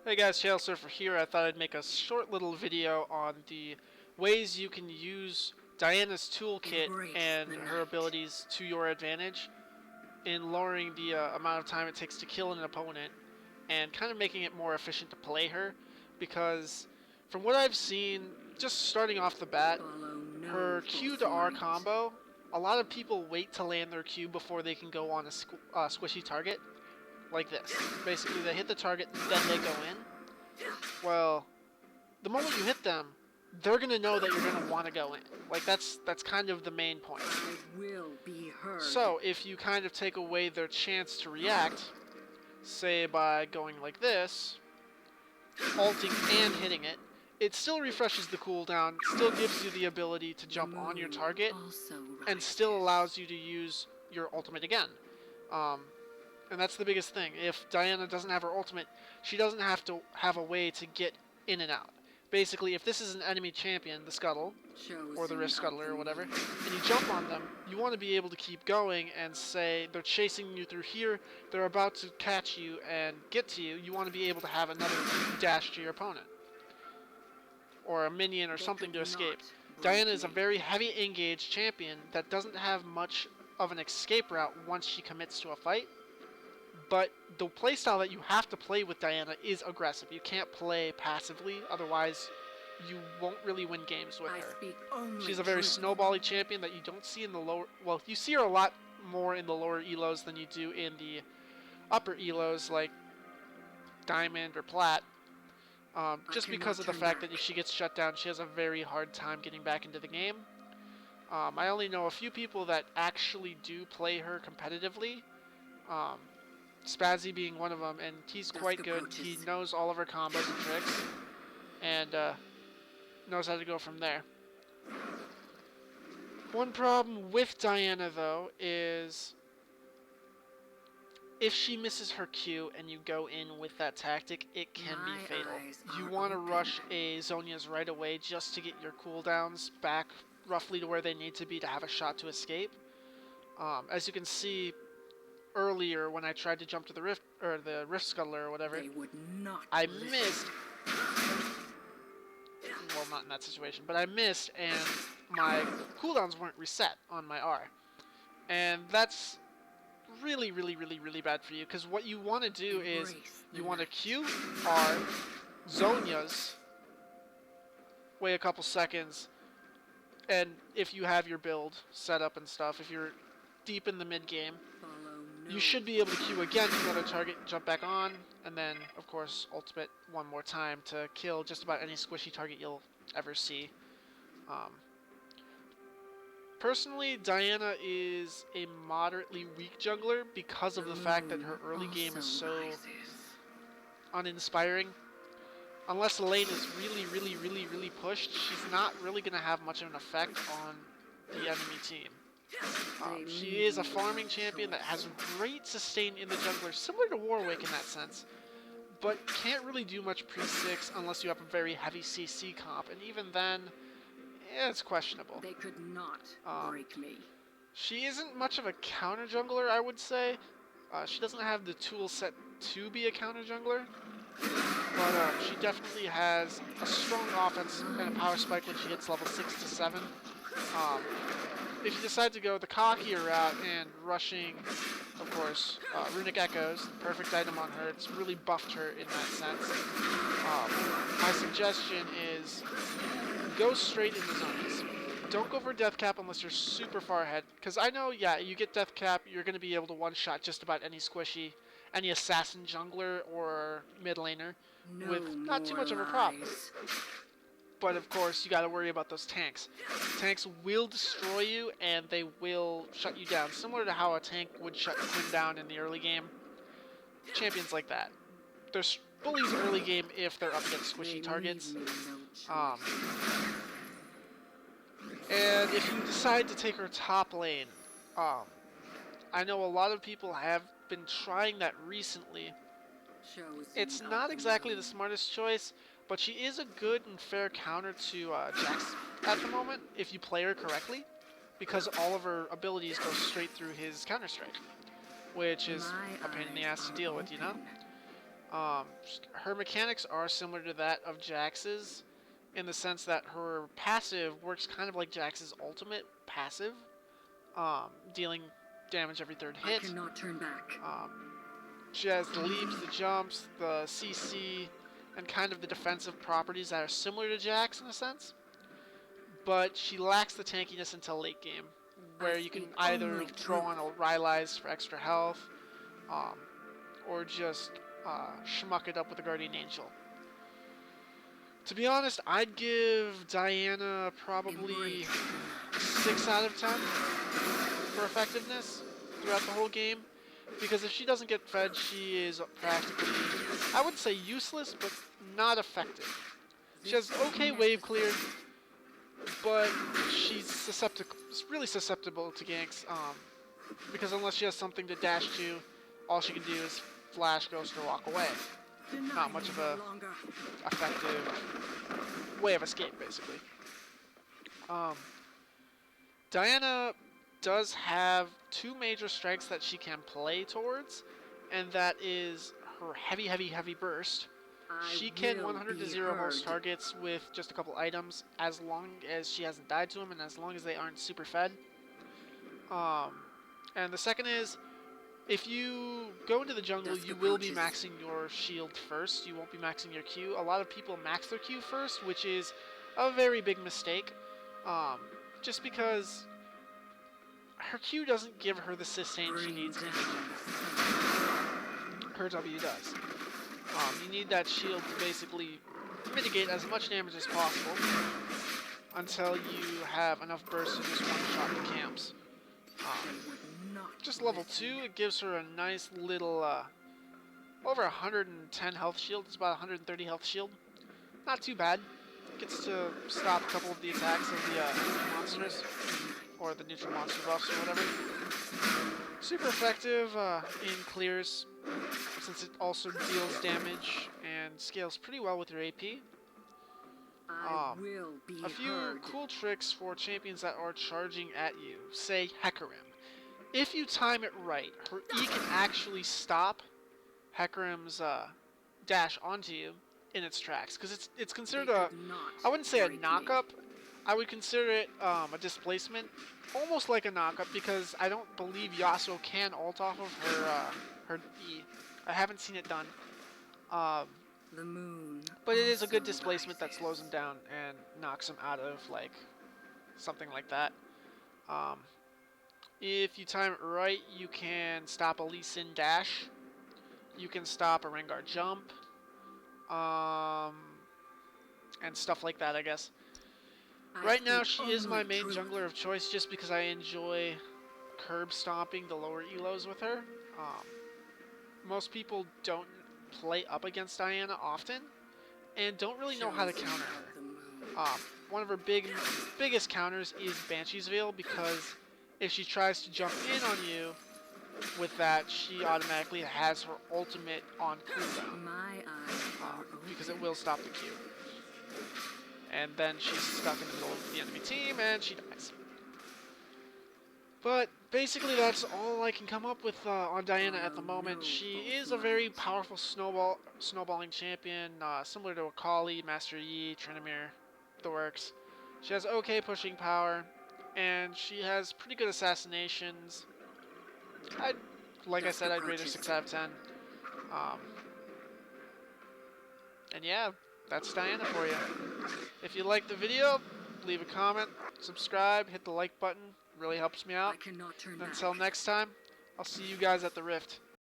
Hey guys, Shale Surfer here. I thought I'd make a short little video on the ways you can use Diana's toolkit Embrace and the her night. abilities to your advantage in lowering the amount of time it takes to kill an opponent and kind of making it more efficient to play her, because from what I've seen, just starting off the bat, Follow no her Q false to R light. combo, a lot of people wait to land their Q before they can go on a squishy target like this. Basically, they hit the target, then they go in. Well, the moment you hit them, they're gonna know that you're gonna want to go in. Like that's kind of the main point. I will be heard. So if you kind of take away their chance to react, say by going like this, ulting and hitting it, it still refreshes the cooldown, still gives you the ability to The jump on your moon target, also and rises. still allows you to use your ultimate again. Um, and that's the biggest thing. If Diana doesn't have her ultimate, she doesn't have to have a way to get in and out. Basically, if this is an enemy champion, the Scuttle, or the Chosen Rift of Scuttler the or whatever, meek. and you jump on them, you want to be able to keep going and say they're chasing you through here, they're about to catch you and get to you, you want to be able to have another dash to your opponent. Or a minion or They something could to escape. not break Diana is a me. very heavy engaged champion that doesn't have much of an escape route once she commits to a fight. But the playstyle that you have to play with Diana is aggressive. You can't play passively, otherwise you won't really win games with I her. speak only She's a very truth. snowbally champion that you don't see in the lower... Well, you see her a lot more in the lower elos than you do in the upper elos, like Diamond or Plat. I Just because cannot of the turn fact that back. if she gets shut down, she has a very hard time getting back into the game. I only know a few people that actually do play her competitively. Um, Spazzy being one of them, and he's Dusk quite good. approaches. He knows all of her combos and tricks, and knows how to go from there. One problem with Diana, though, is if she misses her Q and you go in with that tactic, it can be My fatal. eyes You are want to open. rush a Zhonya's right away just to get your cooldowns back roughly to where they need to be to have a shot to escape. As you can see earlier when I tried to jump to the Rift Scuttler or whatever, They would not I listen. missed. Well, not in that situation, but I missed and my cooldowns weren't reset on my R. And that's really, really, really, really bad for you, because what you want to do is Embrace the you want to night. Q R Zhonya's, wait a couple seconds, and if you have your build set up and stuff, if you're deep in the mid game, Follow no you should be able to Q again to another target, jump back on, and then, of course, ultimate one more time to kill just about any squishy target you'll ever see. Um, Personally, Diana is a moderately weak jungler because The of the fact that moon her early game is also so rises. uninspiring. Unless the lane is really, really, really, really pushed, she's not really going to have much of an effect on the enemy team. They She leave is a me farming no champion that choice. has great sustain in the jungler, similar to Warwick in that sense, but can't really do much pre-6 unless you have a very heavy CC comp, and even then, it's questionable. They could not Um, break me. she isn't much of a counter jungler, I would say. She doesn't have the tool set to be a counter jungler, but she definitely has a strong offense and a power spike when she hits level 6 to 7. Um, if you decide to go the cockier route and rushing, of course, Runic Echoes, perfect item on her, it's really buffed her in that sense. My suggestion is go straight into zonies. Don't go for death cap unless you're super far ahead, because I know, yeah, you get death cap, you're going to be able to one-shot just about any squishy, any assassin jungler or mid laner No with not too more much of a problem. lies. But of course, you got to worry about those tanks. Tanks will destroy you, and they will shut you down, similar to how a tank would shut Quinn down in the early game. Champions like that. They're bullies early game if they're up against They squishy leave targets. me no choice. And if you decide to take her top lane, um, I know a lot of people have been trying that recently. Chosen It's of not the exactly the meek. smartest choice, but she is a good and fair counter to Jax at the moment, if you play her correctly, because all of her abilities go straight through his Counter-Strike, which is My a pain in the eyes ass to are deal with, you know? open. Her mechanics are similar to that of Jax's, in the sense that her passive works kind of like Jax's ultimate passive, dealing damage every third I hit. cannot turn back. She has the leaps, the jumps, the CC, and kind of the defensive properties that are similar to Jax in a sense. But she lacks the tankiness until late game, where you can either throw on a Rylai's for extra health, or just schmuck it up with a Guardian Angel. To be honest, I'd give Diana probably 6 out of 10 for effectiveness throughout the whole game, because if she doesn't get fed, she is practically, I wouldn't say useless, but not effective. She has okay wave clear, but she's really susceptible to ganks, because unless she has something to dash to, all she can do is flash, ghost, or walk away. Not much of a effective way of escape, basically. Diana does have 2 major strengths that she can play towards, and that is her heavy burst. She can 100 to 0 most targets with just a couple items, as long as she hasn't died to them and as long as they aren't super fed. And the second is, if you go into the jungle, you will be maxing your shield first. You won't be maxing your Q. A lot of people max their Q first, which is a very big mistake. Just because her Q doesn't give her the sustain she needs in the jungle. Her W does. You need that shield to basically mitigate as much damage as possible until you have enough burst to just one-shot the camps. Just level 2, it gives her a nice little, over 110 health shield. It's about 130 health shield. Not too bad. Gets to stop a couple of the attacks of the neutral monsters, or the neutral monster buffs or whatever. Super effective in clears, since it also deals damage and scales pretty well with your AP. A few cool tricks for champions that are charging at you. Say Hecarim. If you time it right, her E can actually stop Hecarim's dash onto you in its tracks, because it's considered I wouldn't say a knock-up, I would consider it a displacement, almost like a knock-up, because I don't believe Yasuo can ult off of her E. I haven't seen it done. The moon. But it is a good displacement that slows him down and knocks him out of, like, something like that. If you time it right, you can stop a Lee Sin dash. You can stop a Rengar jump. And stuff like that, I guess. Right now, she is my main jungler of choice just because I enjoy curb stomping the lower elos with her. Most people don't play up against Diana often and don't really know how to counter her. One of her biggest counters is Banshee's Veil, because if she tries to jump in on you with that, she automatically has her ultimate on cooldown, because it will stop the Q. And then she's stuck in the middle of the enemy team and she dies. But basically that's all I can come up with on Diana at the moment. She is a very powerful snowballing champion, similar to Akali, Master Yi, Tryndamere, the works. She has okay pushing power, and she has pretty good assassinations. Like I said, I'd rate her 6 out of 10. And yeah, that's Diana for you. If you liked the video, leave a comment, subscribe, hit the like button. Really helps me out. I cannot turn Until next time, I'll see you guys at the Rift.